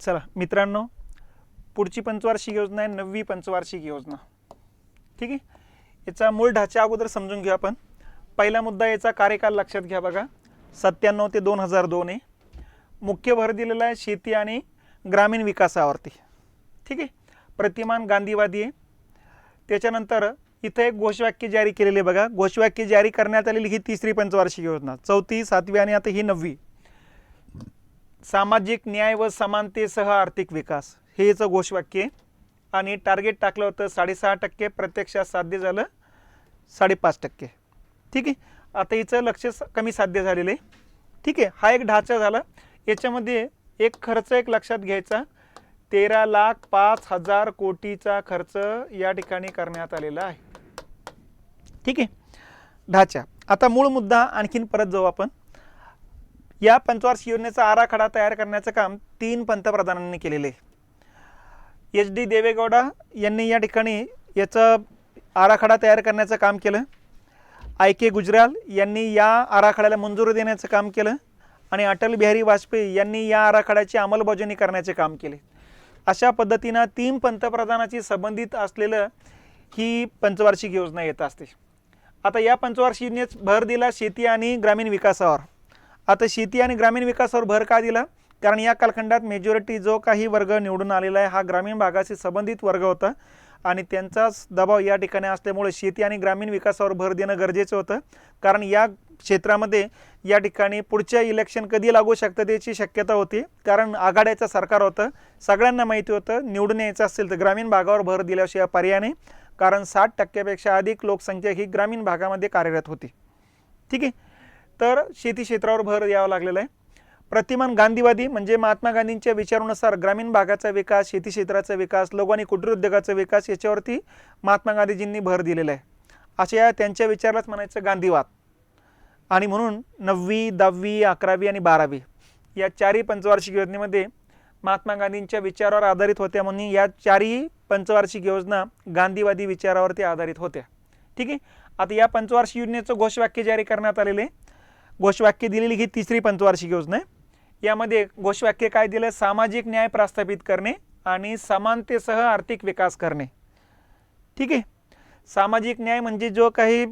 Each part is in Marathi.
चला मित्रांनो, पुढची पंचवार्षिक योजना आहे 9वी पंचवार्षिक योजना। ठीक आहे, याचा मूळ ढाचा अगोदर समजून घेऊ आपण। पहिला मुद्दा याचा कार्यकाल लक्षात घ्या बघा, 97 ते 2002 आहे। मुख्य भर दिलेला आहे शेती आणि ग्रामीण विकासावरती। ठीक आहे, प्रतिमान गांधीवादी आहे। त्याच्यानंतर इथे एक घोषवाक्य जारी केलेले बघा, घोषवाक्य जारी करण्यात आलेली ही तिसरी पंचवार्षिक योजना, चौथी, सातवी आणि आता ही 9वी। सामाजिक न्याय व समानतेसह आर्थिक विकास हे याचं घोषवाक्य आहे। आणि टार्गेट टाकलं होतं 6.5%, प्रत्यक्षात साध्य झालं 5.5%। ठीक आहे, आता हिचं लक्ष्य कमी साध्य झालेलं आहे। ठीक आहे, हा एक ढाचा झाला। याच्यामध्ये एक खर्च एक लक्षात घ्यायचा, 13,05,000 कोटीचा खर्च या ठिकाणी करण्यात आलेला आहे। ठीक आहे, ढाचा। आता मूळ मुद्दा आणखीन परत जाऊ आपण। या पंचवार्षिक योजनेचा आराखडा तयार करण्याचं काम 3 पंतप्रधानांनी केलेले आहे। HD देवेगौडा यांनी या ठिकाणी याचा आराखडा तयार करण्याचं काम केलं। IK गुजराल यांनी या आराखड्याला मंजुरी देण्याचं काम केलं आणि अटल बिहारी वाजपेयी यांनी या आराखड्याची अंमलबजावणी करण्याचे काम केले। अशा पद्धतीने 3 पंतप्रधानांची संबंधित असलेलं ही पंचवार्षिक योजना येत असते। आता या पंचवार्षिक योजनेत भर दिला शेती आणि ग्रामीण विकासावर। आता शेती आणि ग्रामीण विकासावर भर का दिला? कारण या कालखंडात मेजॉरिटी जो काही वर्ग निवडून आलेला आहे हा ग्रामीण भागाशी संबंधित वर्ग होता आणि त्यांचाच दबाव या ठिकाणी असल्यामुळे शेती आणि ग्रामीण विकासावर भर देणं गरजेचं होतं। कारण या क्षेत्रामध्ये या ठिकाणी पुढच्या इलेक्शन कधी लागू शकतं याची शक्यता होती, कारण आघाड्याचं सरकार होतं। सगळ्यांना माहिती होतं निवडून यायचं असेल तर ग्रामीण भागावर भर दिल्याशिवाय पर्याय नाही, कारण 60% अधिक लोकसंख्या ही ग्रामीण भागामध्ये कार्यरत होती। ठीक आहे, तर शेती क्षेत्रावर भर द्यावा लागलेला आहे। प्रतिमान गांधीवादी म्हणजे महात्मा गांधींच्या विचारानुसार ग्रामीण भागाचा विकास, शेती क्षेत्राचा विकास, लघु आणि कुटीर उद्योगाचा विकास याच्यावरती महात्मा गांधीजींनी भर दिलेला आहे। अशा त्यांच्या विचारालाच म्हणायचं गांधीवाद। आणि म्हणून 9वी, 10वी, 11वी आणि 12वी या 4ही पंचवार्षिक योजनेमध्ये महात्मा गांधींच्या विचारावर आधारित होत्या, म्हणून या 4ही पंचवार्षिक योजना गांधीवादी विचारावरती आधारित होत्या। ठीक आहे, आता या पंचवार्षिक योजनेचं घोषवाक्य जारी करण्यात आलेले आहे। घोषवाक्य दिलेली ही तिसरी पंचवार्षिक योजना आहे। यामध्ये घोषवाक्य काय दिलं? सामाजिक न्याय प्रस्थापित करणे आणि समानतेसह आर्थिक विकास करणे। ठीक आहे, सामाजिक न्याय म्हणजे जो काही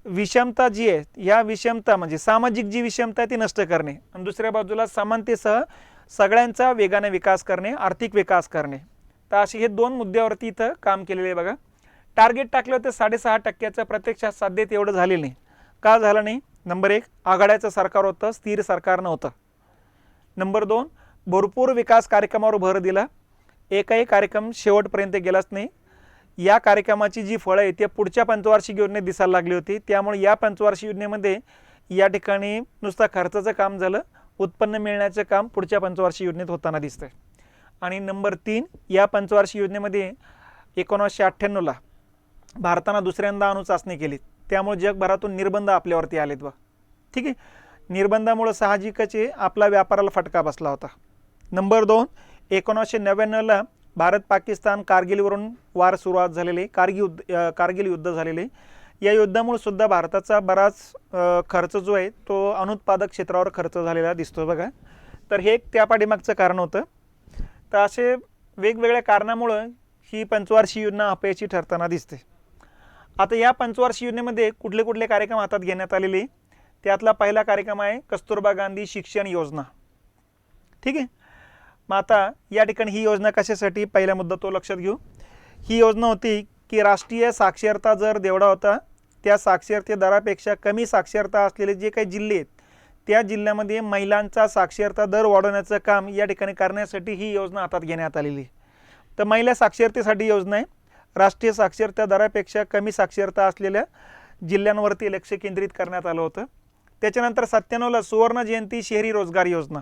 विषमता जी आहे या विषमता म्हणजे सामाजिक जी विषमता ती नष्ट करणे आणि दुसऱ्या बाजूला समानतेसह सगळ्यांचा वेगाने विकास करणे, आर्थिक विकास करणे। तर असे हे 2 मुद्द्यावरती इथं काम केलेले आहे बघा। टार्गेट टाकलं तर 6.5%, प्रत्यक्षात साध्य तेवढं झालेलं नाही। का झालं नाही? नंबर 1, आघाड्याचं सरकार होतं, स्थिर सरकार नव्हतं। नंबर 2, भरपूर विकास कार्यक्रमावर भर दिला, एकही कार्यक्रम शेवटपर्यंत गेलाच नाही। या कार्यक्रमाची जी फळं आहे ते पुढच्या पंचवार्षिक योजनेत दिसायला लागली होती, त्यामुळे या पंचवार्षिक योजनेमध्ये या ठिकाणी नुसतं खर्चाचं काम झालं, उत्पन्न मिळण्याचं काम पुढच्या पंचवार्षिक योजनेत होताना दिसतंय। आणि नंबर 3, या पंचवार्षिक योजनेमध्ये 1998ला भारतानं दुसऱ्यांदा अणुचाचणी केली, त्यामुळे जगभरातून निर्बंध आपल्यावरती आलेत बघ। ठीक आहे, निर्बंधामुळे साहजिकच आपला व्यापाराला फटका बसला होता। नंबर 2, 1999ला भारत पाकिस्तान कारगिलवरून वार सुरुवात झालेले, कारगिल युद्ध झालेले। या युद्धामुळे सुद्धा भारताचा बराच खर्च जो आहे तो अनुत्पादक क्षेत्रावर खर्च झालेला दिसतो बघा। तर हे एक त्या पाठीमागचं कारण होतं। तर असे वेगवेगळ्या कारणामुळे ही पंचवार्षिक योजना अपयशी ठरताना दिसते। आता या पंचवार्षिक योजनेमध्ये कुठले कुठले कार्यक्रम हातात घेण्यात आलेले, त्यातला पहिला कार्यक्रम आहे कस्तुरबा गांधी शिक्षण योजना। ठीक आहे, मग आता या ठिकाणी ही योजना कशासाठी, पहिला मुद्दा तो लक्षात घेऊ। ही योजना होती की राष्ट्रीय साक्षरता दर जेवढा होता त्या साक्षरते दरापेक्षा कमी साक्षरता असलेले जे काही जिल्हे आहेत त्या जिल्ह्यामध्ये महिलांचा साक्षरता दर वाढवण्याचं काम या ठिकाणी करण्यासाठी ही योजना हातात घेण्यात आलेली आहे। तर महिला साक्षरतेसाठी योजना आहे। राष्ट्रीय साक्षरता दरापेक्षा कमी साक्षरता असलेल्या जिल्ह्यांवरती लक्ष केंद्रित करण्यात आलं होतं। त्याच्यानंतर 97ला सुवर्ण जयंती शहरी रोजगार योजना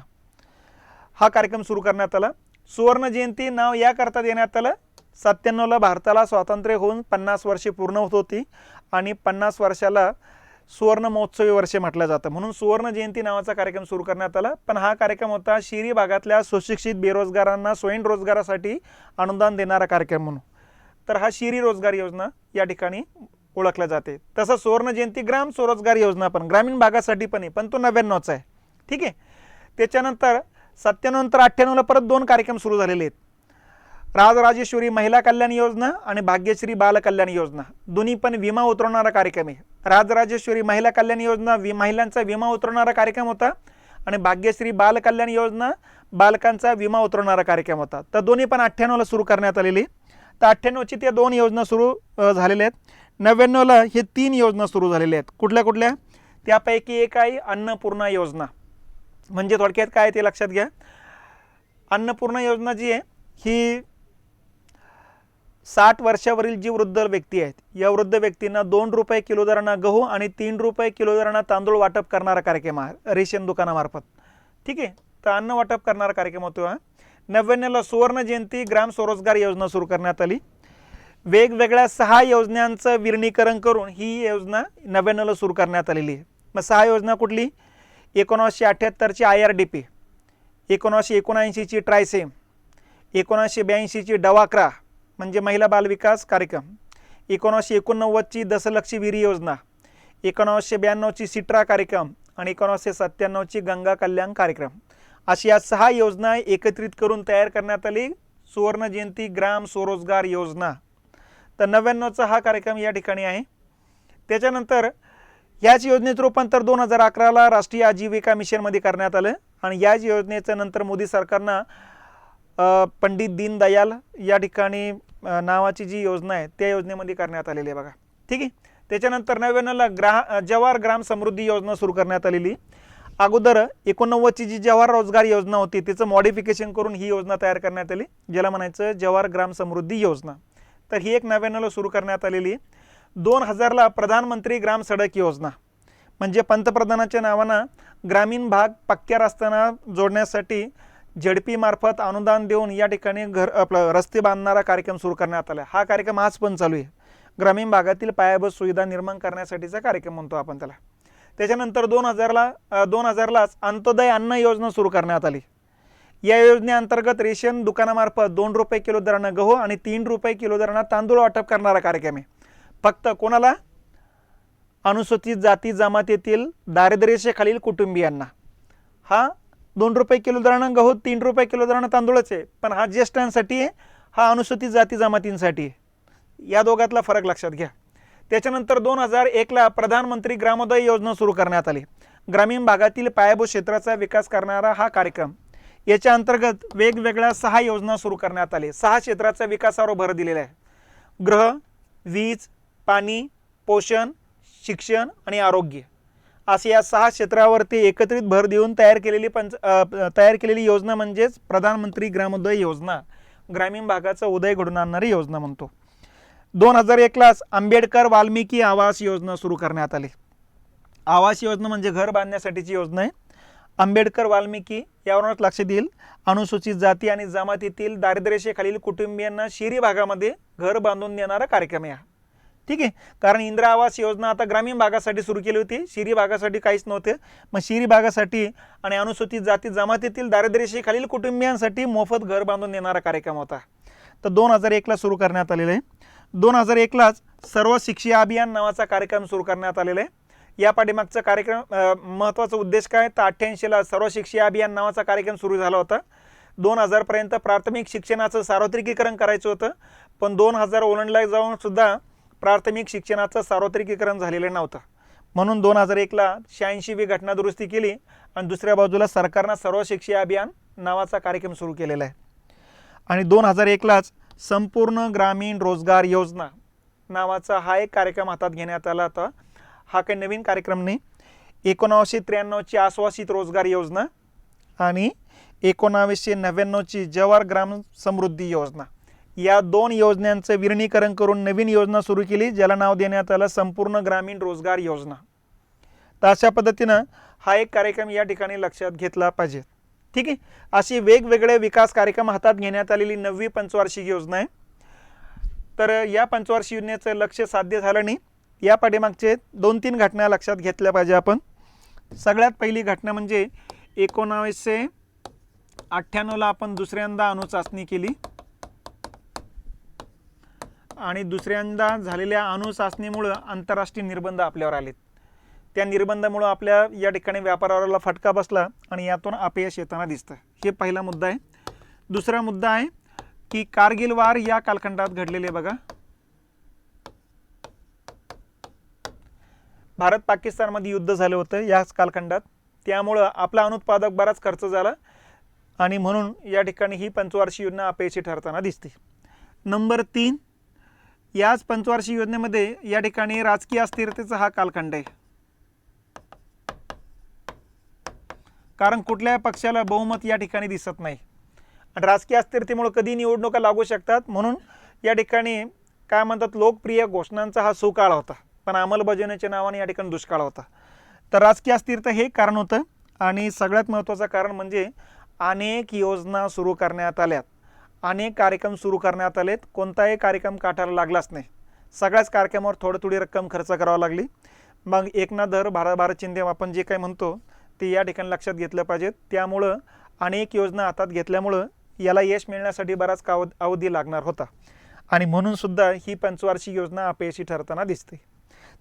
हा कार्यक्रम सुरू करण्यात आला। सुवर्ण जयंती नाव याकरता देण्यात आलं, 97ला भारताला स्वातंत्र्य होऊन 50 वर्षे पूर्ण होत होती आणि 50 वर्षाला सुवर्ण महोत्सवी वर्ष म्हटलं जातं, म्हणून सुवर्ण जयंती नावाचा कार्यक्रम सुरू करण्यात आला। पण हा कार्यक्रम होता शहरी भागातल्या सुशिक्षित बेरोजगारांना स्वयं रोजगारासाठी अनुदान देणारा कार्यक्रम म्हणून। तर हा शहरी रोजगार योजना या ठिकाणी ओळखला जाते। तसं सुवर्ण जयंती ग्राम स्वरोजगार योजना पण ग्रामीण भागासाठी पण आहे, पण तो 99चा आहे। ठीक आहे, त्याच्यानंतर 97 नंतर 98ला परत 2 कार्यक्रम सुरू झालेले आहेत. राजराजेश्वरी महिला कल्याण योजना आणि भाग्यश्री बाल कल्याण योजना, दोन्ही पण विमा उतरवणारा कार्यक्रम आहे. राजराजेश्वरी महिला कल्याण योजना महिलांचा विमा उतरवणारा कार्यक्रम होता आणि भाग्यश्री बाल कल्याण योजना बालकांचा विमा उतरवणारा कार्यक्रम होता. तर दोन्ही पण 98ला सुरू करण्यात आलेली. तर 98ची त्या 2 योजना सुरू झालेल्या आहेत. 99ला हे 3 योजना सुरू झालेल्या आहेत. कुठल्या कुठल्या? त्यापैकी एक आहे अन्नपूर्णा योजना. म्हणजे थोडक्यात काय ते लक्षात घ्या. अन्नपूर्णा योजना जी आहे ही 60 वर्षावरील जी वृद्ध व्यक्ती आहेत या वृद्ध व्यक्तींना 2 रुपये किलो दराने गहू आणि 3 रुपये किलो दराने तांदूळ वाटप करणारा कार्यक्रम आहे रेशन दुकानामार्फत. ठीक आहे. तर अन्न वाटप करणारा कार्यक्रम होतो हा. 99ला सुवर्ण जयंती ग्राम स्वरोजगार योजना सुरू करण्यात आली. वेगवेगळ्या 6 योजनांचं विलीनीकरण करून ही योजना 99ला सुरू करण्यात आलेली आहे. मग 6 योजना कुठली? 1978ची IRDP, 1979ची ट्रायसेम, 1982ची डवाक्रा म्हणजे महिला बाल विकास कार्यक्रम, 1989ची दशलक्षी विहिरी योजना, 1992ची सिट्रा कार्यक्रम आणि 1997ची गंगा कल्याण कार्यक्रम. अशी या 6 योजना एकत्रित करून तयार करण्यात आली सुवर्ण जयंती ग्राम स्वरोजगार योजना. तर 99चा हा कार्यक्रम या ठिकाणी आहे. त्याच्यानंतर याच योजनेचं रूपांतर 2011ला राष्ट्रीय आजीविका मिशनमध्ये करण्यात आलं आणि याच योजनेचं नंतर मोदी सरकारनं पंडित दीनदयाल या ठिकाणी नावाची जी योजना आहे त्या योजनेमध्ये करण्यात आलेली आहे बघा. ठीक आहे. त्याच्यानंतर 99ला जवाहर ग्राम समृद्धी योजना सुरू करण्यात आलेली. अगोदर 89ची जी जवाहर रोजगार योजना होती तिचं मॉडिफिकेशन करून ही योजना तयार करण्यात आली, ज्याला म्हणायचं जवाहर ग्राम समृद्धी योजना. तर ही एक 99ला सुरू करण्यात आलेली. 2000ला प्रधानमंत्री ग्राम सडक योजना म्हणजे पंतप्रधानांच्या नावानं ग्रामीण भाग पक्क्या रस्त्यांना जोडण्यासाठी ZP मार्फत अनुदान देऊन या ठिकाणी आपलं रस्ते बांधणारा कार्यक्रम सुरू करण्यात आला. हा कार्यक्रम आज पण चालू आहे. ग्रामीण भागातील पायाभूत सुविधा निर्माण करण्यासाठीचा कार्यक्रम म्हणतो आपण त्याला. त्याच्यानंतर 2000लाच अंत्योदय अन्न योजना सुरू करण्यात आली. या योजनेअंतर्गत रेशन दुकानामार्फत 2 रुपये किलो दराने गहू आणि 3 रुपये किलो दराने तांदूळ वाटप करणारा कार्यक्रम आहे. फक्त कोणाला? अनुसूचित जाती जमातीतील दारिद्र्यरेषेखालील कुटुंबियांना. हा 2 रुपये किलो दराने गहू 3 रुपये किलो दराने तांदूळच आहे, पण हा ज्येष्ठांसाठी आहे, हा अनुसूचित जाती जमातींसाठी आहे. या दोघातला फरक लक्षात घ्या. त्याच्यानंतर 2001ला प्रधानमंत्री ग्रामोदय योजना सुरू करण्यात आली. ग्रामीण भागातील पायाभूत क्षेत्राचा विकास करणारा हा कार्यक्रम. याच्या अंतर्गत वेगवेगळ्या 6 योजना सुरू करण्यात आली. 6 क्षेत्राच्या विकासावर भर दिलेला आहे. गृह, वीज, पाणी, पोषण, शिक्षण आणि आरोग्य असे या 6 क्षेत्रावरती एकत्रित भर देऊन तयार केलेली योजना म्हणजेच प्रधानमंत्री ग्रामोदय योजना. ग्रामीण भागाचा उदय घडवून आणणारी योजना म्हणतो. 2001लाच आंबेडकर वाल्मिकी आवास योजना सुरू करण्यात आली. आवास योजना म्हणजे घर बांधण्यासाठीची योजना आहे. आंबेडकर वाल्मिकी यावरूनच लक्षात येईल अनुसूचित जाती आणि जमातीतील दारिद्र्यरेषेखालील कुटुंबियांना शहरी भागामध्ये घर बांधून देणारा कार्यक्रम आहे. ठीक आहे. कारण इंदिरा आवास योजना आता ग्रामीण भागासाठी सुरू केली होती, शहरी भागासाठी काहीच नव्हते. मग शहरी भागासाठी आणि अनुसूचित जाती जमातीतील दारिद्र्यरेषेखालील कुटुंबियांसाठी मोफत घर बांधून देणारा कार्यक्रम होता. तर 2001ला सुरू करण्यात आलेला आहे. 2001लाच सर्व शिक्षा अभियान नावाचा कार्यक्रम सुरू करण्यात आलेला आहे. या पाठीमागचा कार्यक्रम महत्त्वाचा उद्देश काय? तर 88ला सर्व शिक्षा अभियान नावाचा कार्यक्रम सुरू झाला होता. 2000 पर्यंत प्राथमिक शिक्षणाचं सार्वत्रिकीकरण करायचं होतं, पण 2000 ओलांडला जाऊन सुद्धा प्राथमिक शिक्षणाचं सार्वत्रिकीकरण झालेलं नव्हतं. म्हणून 2001ला 86वी घटना दुरुस्ती केली आणि दुसऱ्या बाजूला सरकारनं सर्व शिक्षा अभियान नावाचा कार्यक्रम सुरू केलेला आहे. आणि 2001लाच संपूर्ण ग्रामीण रोजगार योजना नावाचा हा एक कार्यक्रम हातात घेण्यात आला होता. हा काही नवीन कार्यक्रम नाही. 1993ची आश्वासित रोजगार योजना आणि 1999ची जवाहर ग्राम समृद्धी योजना या 2 योजनांचं विलीनीकरण करून नवीन योजना सुरू केली, ज्याला नाव देण्यात आलं संपूर्ण ग्रामीण रोजगार योजना. तर अशा पद्धतीनं हा एक कार्यक्रम या ठिकाणी लक्षात घेतला पाहिजे. ठीक आहे. अशी वेगवेगळे विकास कार्यक्रम हातात घेण्यात आलेली 9वी पंचवार्षिक योजना आहे. तर या पंचवार्षिक योजनेचं लक्ष्य साध्य झालं नाही. या पाठीमागचे 2-3 घटना लक्षात घेतल्या पाहिजे आपण. सगळ्यात पहिली घटना म्हणजे 1998ला आपण दुसऱ्यांदा अणुचाचणी केली आणि दुसऱ्यांदा झालेल्या अणुचाचणीमुळे आंतरराष्ट्रीय निर्बंध आपल्यावर आलेत. त्या निर्बंधामुळे आपल्या या ठिकाणी व्यापाराला फटका बसला आणि यातून अपयश येताना दिसतं. हे पहिला मुद्दा आहे. दुसरा मुद्दा आहे की कारगिल वार या कालखंडात घडलेले बघा. भारत पाकिस्तानमध्ये युद्ध झालं होतं याच कालखंडात, त्यामुळं आपला अनुत्पादक बराच खर्च झाला आणि म्हणून या ठिकाणी ही पंचवार्षिक योजना अपयशी ठरताना दिसते. नंबर 3, याच पंचवार्षिक योजनेमध्ये या ठिकाणी राजकीय अस्थिरतेचा हा कालखंड आहे. कारण कुठल्याही पक्षाला बहुमत या ठिकाणी दिसत नाही आणि राजकीय अस्थिरतेमुळे कधी निवडणुका लागू शकतात. म्हणून या ठिकाणी काय म्हणतात, लोकप्रिय घोषणांचा हा सुकाळ होता, पण अंमलबजावणीच्या नावाने या ठिकाणी दुष्काळ होता. तर राजकीय अस्थिरता हे कारण होतं. आणि सगळ्यात महत्त्वाचं कारण म्हणजे अनेक योजना सुरू करण्यात आल्यात, अनेक कार्यक्रम सुरू करण्यात आलेत, कोणताही कार्यक्रम काठाला लागलाच नाही. सगळ्याच कार्यक्रमावर थोडी रक्कम खर्च करावी लागली. मग एकनाथ धर भारत चिंध्या आपण जे काही म्हणतो ते या ठिकाणी लक्षात घेतलं पाहिजे. त्यामुळं अनेक योजना हातात घेतल्यामुळं याला यश मिळण्यासाठी बराच अवधी लागणार होता आणि म्हणून सुद्धा ही पंचवार्षिक योजना अपयशी ठरताना दिसते.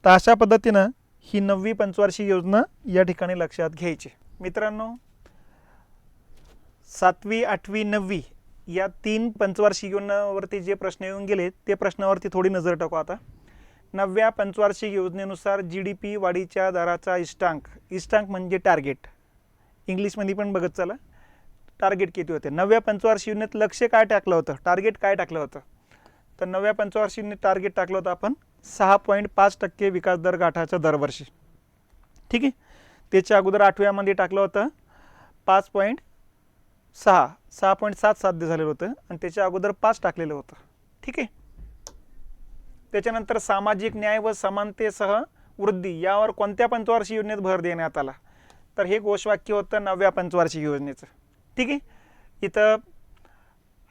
तर अशा पद्धतीनं ही 9वी पंचवार्षिक योजना या ठिकाणी लक्षात घ्यायची. मित्रांनो, 7वी, 8वी, 9वी या 3 पंचवार्षिक योजनांवरती जे प्रश्न येऊन गेले ते प्रश्नावरती थोडी नजर टाकू आता. 9व्या पंचवार्षिक योजनेनुसार GDP वाढीच्या दराचा इष्टांक म्हणजे टार्गेट, इंग्लिशमध्ये पण बघत चला, टार्गेट किती होते. 9व्या पंचवार्षिक योजनेत लक्ष्य काय टाकलं होतं, टार्गेट काय टाकलं होतं, तर 9व्या पंचवार्षिक योजनेत टार्गेट टाकलं होतं आपण 6.5% विकास दर गाठायचा दरवर्षी. ठीक आहे. त्याच्या अगोदर 8व्यामध्ये टाकलं होतं 6.7 साध्य झालेलं होतं आणि त्याच्या अगोदर 5 टाकलेलं होतं. ठीक आहे. त्याच्यानंतर सामाजिक न्याय व समानतेसह वृद्धी यावर कोणत्या पंचवार्षिक योजनेत भर देण्यात आला, तर हे घोषवाक्य होतं 9व्या पंचवार्षिक योजनेचं. ठीक आहे. इथं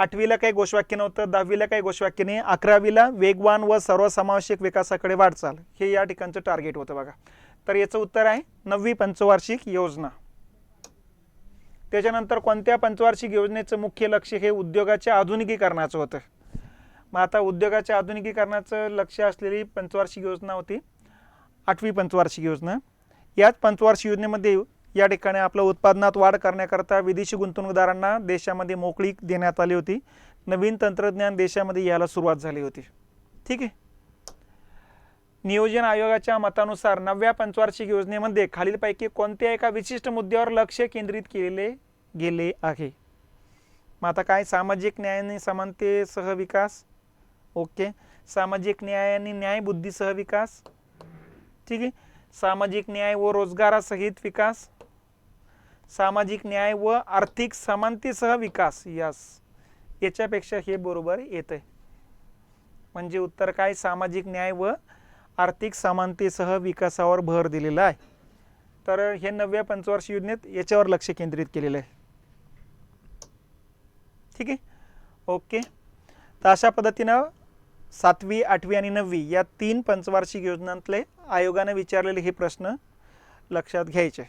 8वीला काही घोषवाक्य नव्हतं, 10वीला काही घोषवाक्य नाही, 11वीला वेगवान व सर्वसमावेशक विकासाकडे वाटचाल हे या ठिकाणचं टार्गेट होतं बघा. तर याचं उत्तर आहे 9वी पंचवार्षिक योजना. त्याच्यानंतर कोणत्या पंचवार्षिक योजनेचं मुख्य लक्ष हे उद्योगाच्या आधुनिकीकरणाचं होतं. मग आता उद्योगाच्या आधुनिकीकरणाचं लक्ष असलेली पंचवार्षिक योजना होती 8वी पंचवार्षिक योजना. याच पंचवार्षिक योजनेमध्ये या ठिकाणी आपलं उत्पादनात वाढ करण्याकरता विदेशी गुंतवणूकदारांना देशामध्ये मोकळीक देण्यात आली होती. नवीन तंत्रज्ञान देशामध्ये यायला सुरुवात झाली होती. ठीक आहे. नियोजन आयोगाच्या मतानुसार 9व्या पंचवार्षिक योजनेमध्ये खालीलपैकी कोणत्या एका विशिष्ट मुद्द्यावर लक्ष केंद्रित केले गेले आहे. मग आता काय, सामाजिक न्याय आणि समानतेसह विकास. ओके. सामाजिक न्याय आणि न्यायबुद्धीसह विकास. ठीक आहे. सामाजिक न्याय व रोजगारासहित विकास. सामाजिक न्याय व आर्थिक समानतेसह विकास. यस, याच्यापेक्षा हे बरोबर येतंय. म्हणजे उत्तर काय, सामाजिक न्याय व आर्थिक समानतेसह विकासावर भर दिलेला आहे. तर हे 9व्या पंचवार्षिक योजनेत याच्यावर लक्ष केंद्रित केलेलं आहे. ठीक आहे. ओके. तर अशा पद्धतीनं 7वी, 8वी आणि 9वी या 3 पंचवार्षिक योजनांतले आयोगाने विचारलेले हे प्रश्न लक्षात घ्यायचे.